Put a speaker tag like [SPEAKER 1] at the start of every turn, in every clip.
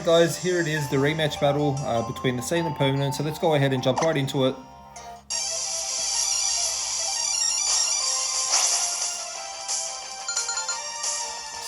[SPEAKER 1] Alright guys, here it is, the rematch battle between the same opponent, so let's go ahead and jump right into it.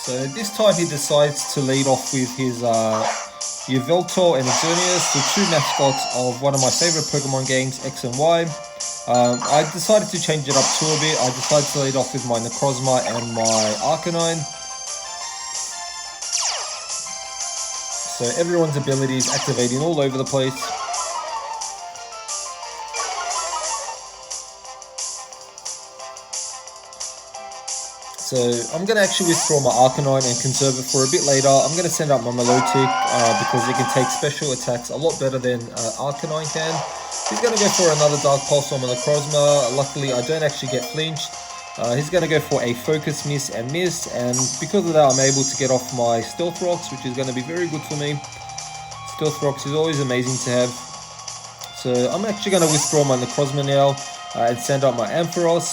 [SPEAKER 1] So this time he decides to lead off with his Yveltal and Xerneas, the two mascots of one of my favorite Pokemon games, X and Y. I decided to change it up too a bit. I decided to lead off with my Necrozma and my Arcanine. So everyone's ability is activating all over the place. So I'm going to actually withdraw my Arcanine and conserve it for a bit later. I'm going to send out my Milotic because it can take special attacks a lot better than Arcanine can. He's going to go for another Dark Pulse on my Necrozma. Luckily I don't actually get flinched. He's going to go for a Focus Miss, and because of that I'm able to get off my Stealth Rocks, which is going to be very good for me. Stealth Rocks is always amazing to have. So I'm actually going to withdraw my Necrozma now and send out my Ampharos.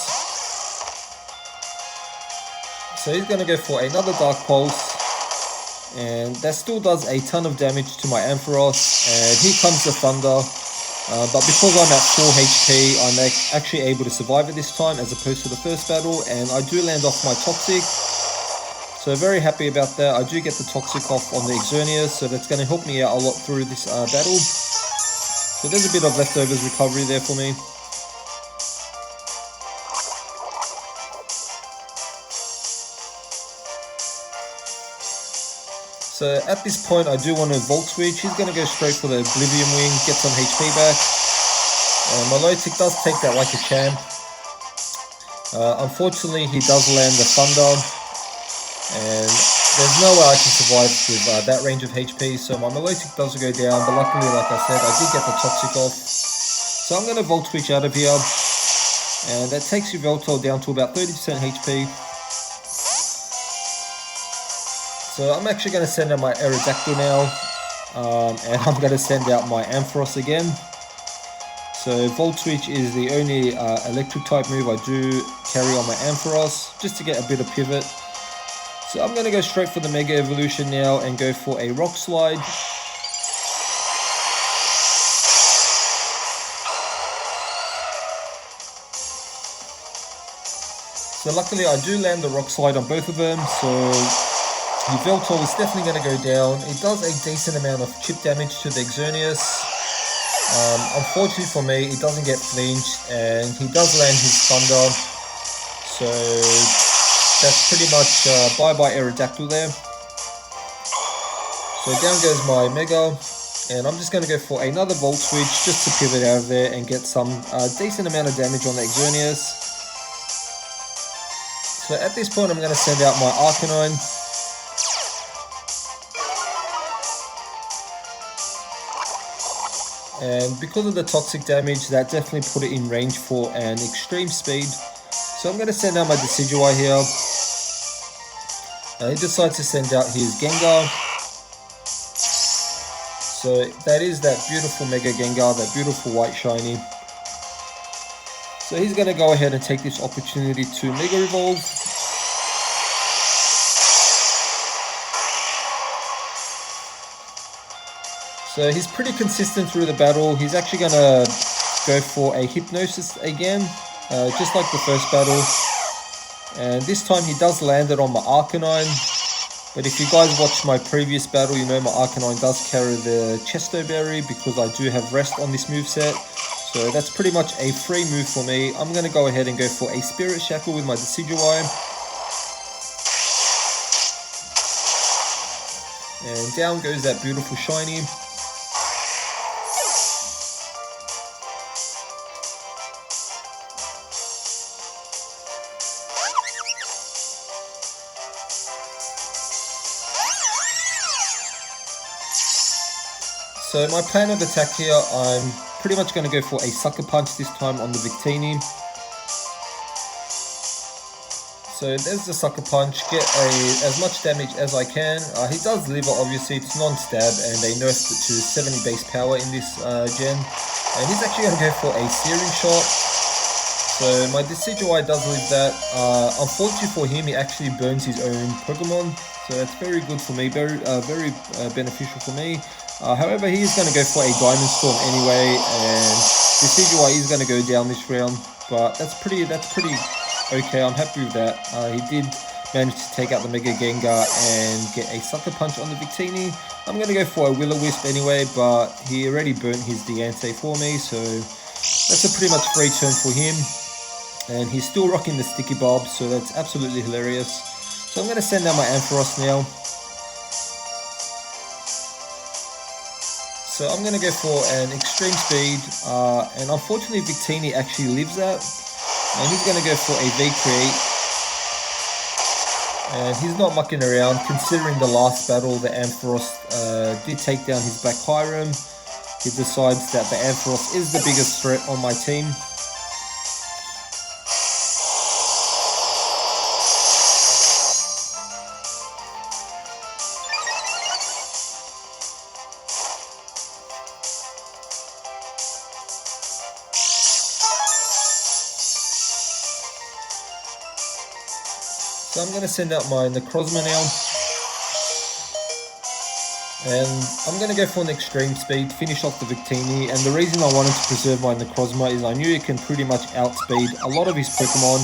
[SPEAKER 1] So he's going to go for another Dark Pulse, and that still does a ton of damage to my Ampharos, and here comes the Thunder. But because I'm at 4 HP, I'm actually able to survive it this time as opposed to the first battle, and I do land off my Toxic. So very happy about that. I do get the Toxic off on the Xerneas, so that's going to help me out a lot through this battle. So there's a bit of leftovers recovery there for me. So at this point I do want to Volt Switch. He's going to go straight for the Oblivion Wing, get some HP back. Milotic does take that like a champ. Unfortunately he does land the Thunder, and there's no way I can survive with that range of HP, so my Milotic does go down, but luckily, like I said, I did get the Toxic off. So I'm going to Volt Switch out of here, and that takes Yveltal down to about 30% HP. So I'm actually going to send out my Aerodactyl now, and I'm going to send out my Ampharos again. So Volt Switch is the only electric type move I do carry on my Ampharos, just to get a bit of pivot. So I'm going to go straight for the Mega Evolution now and go for a Rock Slide. So luckily I do land the Rock Slide on both of them, so Yveltal is definitely going to go down. It does a decent amount of chip damage to the Xerneas. Unfortunately for me, it doesn't get flinched, and he does land his Thunder. So that's pretty much bye-bye Aerodactyl there. So down goes my Mega, and I'm just going to go for another Volt Switch just to pivot out of there and get some decent amount of damage on the Xerneas. So at this point I'm going to send out my Arcanine. And because of the Toxic damage, that definitely put it in range for an extreme speed. So I'm going to send out my Decidueye here. He decides to send out his Gengar. So that is that beautiful Mega Gengar, that beautiful white shiny. So he's going to go ahead and take this opportunity to Mega Evolve. So he's pretty consistent through the battle. He's actually going to go for a Hypnosis again, just like the first battle. And this time he does land it on my Arcanine. But if you guys watch my previous battle, you know my Arcanine does carry the Chesto Berry because I do have Rest on this moveset. So that's pretty much a free move for me. I'm going to go ahead and go for a Spirit Shackle with my Decidueye. And down goes that beautiful shiny. So my plan of attack here, I'm pretty much going to go for a Sucker Punch this time on the Victini. So there's the Sucker Punch, get as much damage as I can. He does live it, obviously, it's non-stab, and they nerfed it to 70 base power in this gen. And he's actually going to go for a Searing Shot. So my Decidueye does live that. Unfortunately for him, he actually burns his own Pokemon. So that's very good for me, very beneficial for me. However, he is going to go for a Diamond Storm anyway, and Decidueye is going to go down this round. But that's pretty okay. I'm happy with that. He did manage to take out the Mega Gengar and get a Sucker Punch on the Victini. I'm going to go for a Will-O-Wisp anyway, but he already burnt his Deontay for me, so that's a pretty much free turn for him. And he's still rocking the Sticky Bulb, so that's absolutely hilarious. So I'm going to send out my Ampharos now. So I'm going to go for an Extreme Speed, and unfortunately Victini actually lives that. And he's going to go for a V-Create. And he's not mucking around, considering the last battle the Ampharos did take down his Black Kyurem. He decides that the Ampharos is the biggest threat on my team. So I'm going to send out my Necrozma now. And I'm going to go for an Extreme Speed, finish off the Victini. And the reason I wanted to preserve my Necrozma is I knew it can pretty much outspeed a lot of his Pokemon.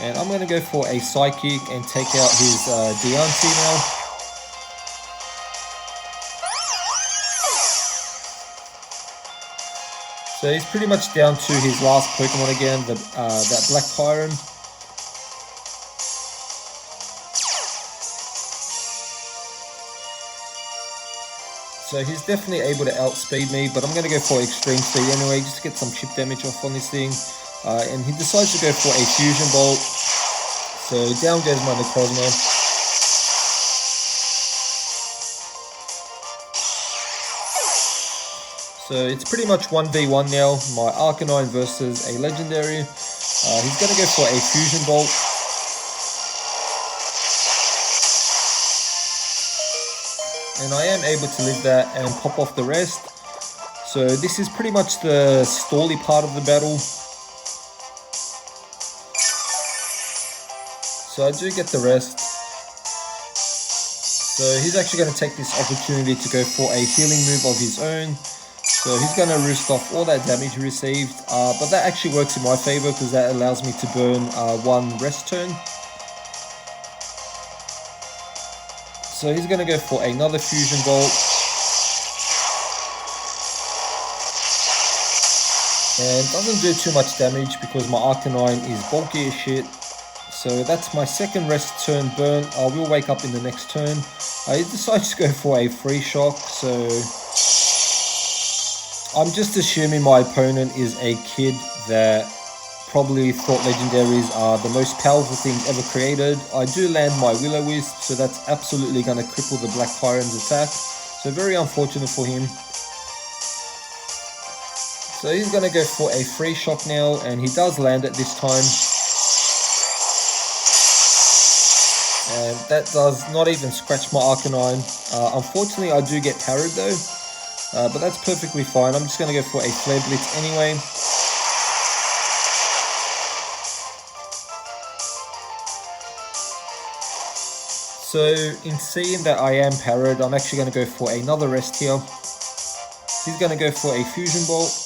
[SPEAKER 1] And I'm going to go for a Psychic and take out his Deontay now. So he's pretty much down to his last Pokemon again, that Black Kyurem. So he's definitely able to outspeed me, but I'm going to go for Extreme Speed anyway, just to get some chip damage off on this thing. And he decides to go for a Fusion Bolt. So down goes my Necrozma. So it's pretty much 1v1 now, my Arcanine versus a Legendary. He's going to go for a Fusion Bolt. And I am able to live that and pop off the rest. So this is pretty much the stally part of the battle. So I do get the rest. So he's actually going to take this opportunity to go for a healing move of his own. So he's going to roost off all that damage he received. But that actually works in my favor because that allows me to burn one rest turn. So he's going to go for another Fusion Bolt. And doesn't do too much damage because my Arcanine is bulky as shit. So that's my second rest turn burn. I will wake up in the next turn. I decided to go for a free shock. So I'm just assuming my opponent is a kid that probably thought Legendaries are the most powerful things ever created. I do land my Will-O-Wisp, so that's absolutely going to cripple the Black Kyurem's attack. So very unfortunate for him. So he's going to go for a free shock now, and he does land it this time. And that does not even scratch my Arcanine. Unfortunately, I do get parried though, but that's perfectly fine. I'm just going to go for a Flare Blitz anyway. So in seeing that I am parried, I'm actually going to go for another rest here. He's going to go for a Fusion Bolt.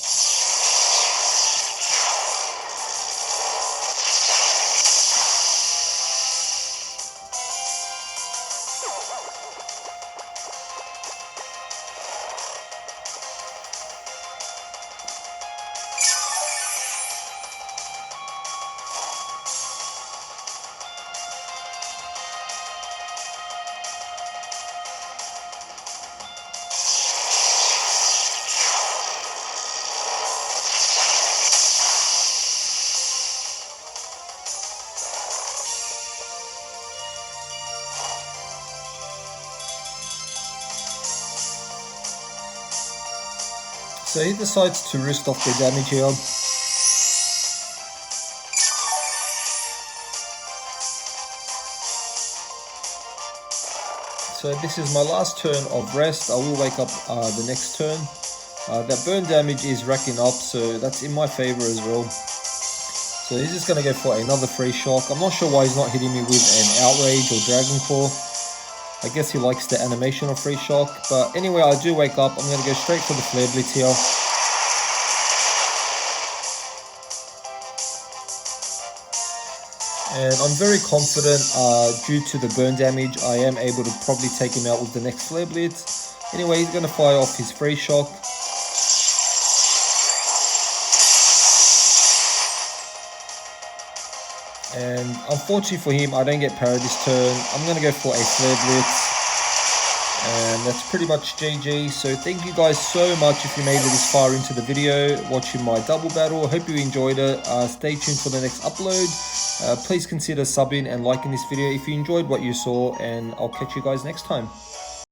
[SPEAKER 1] So he decides to roost off the damage here. So this is my last turn of rest. I will wake up the next turn. That burn damage is racking up, so that's in my favor as well. So he's just going to go for another Free Shock. I'm not sure why he's not hitting me with an Outrage or Dragon Claw. I guess he likes the animation of Free Shock. But anyway, I do wake up. I'm going to go straight for the Flare Blitz here. And I'm very confident, due to the burn damage, I am able to probably take him out with the next Flare Blitz. Anyway, he's going to fire off his Free Shock. And unfortunately for him, I don't get parried this turn. I'm going to go for a Flare Blitz. And that's pretty much GG. So thank you guys so much if you made it this far into the video watching my double battle. I hope you enjoyed it. Stay tuned for the next upload. Please consider subbing and liking this video if you enjoyed what you saw, and I'll catch you guys next time.